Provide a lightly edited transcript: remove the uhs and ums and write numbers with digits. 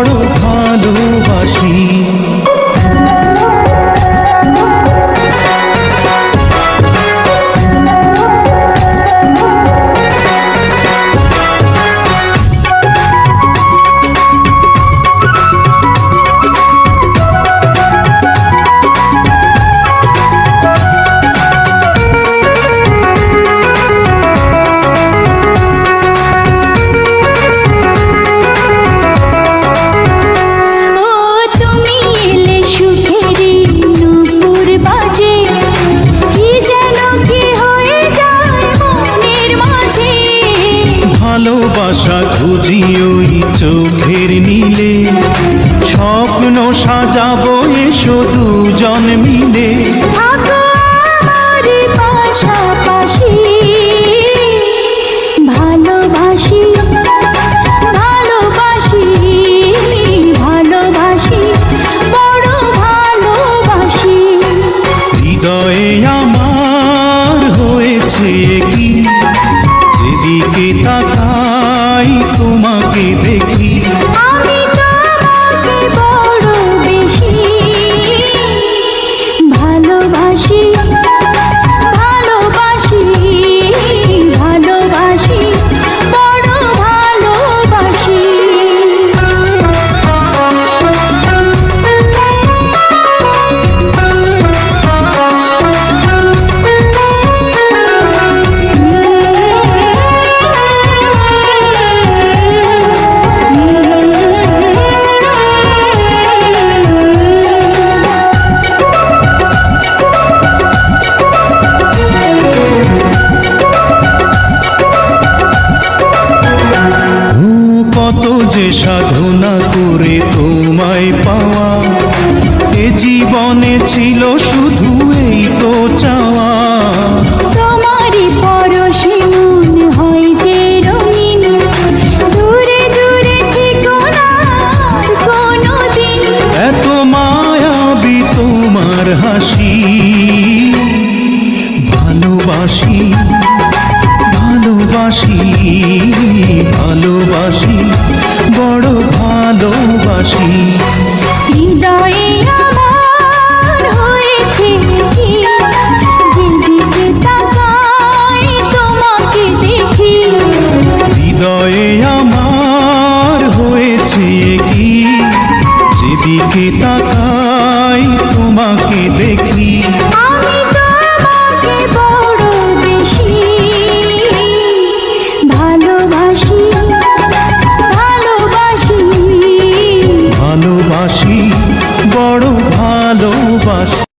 বড় ভালোবাসি। ভালোবাসা খুঁজি ওই চোখের নীলে, স্বপ্ন সাজাবো এসো দুজন মিলে। পাশাপাশি ভালোবাসি ভালোবাসি ভালোবাসি বড় ভালোবাসি। হৃদয়ে আমার হয়েছে কি, যেদিকে তাকাই তোমাকে দেখি। আমি তোমাকে বড় বেশি ভালোবাসি ভালোবাসি ভালোবাসি বড় ভালোবাসি। কত যে সাধনা করে তোমায় পাওয়া, এ জীবনে ছিল শুধু এই তো চাওয়া। তোমারই পরশে মন হয় যে রঙিন, দূরে দূরে থেকো না আর কোনোদিন। এত মায়াবী তোমার হাসি, ভালোবাসি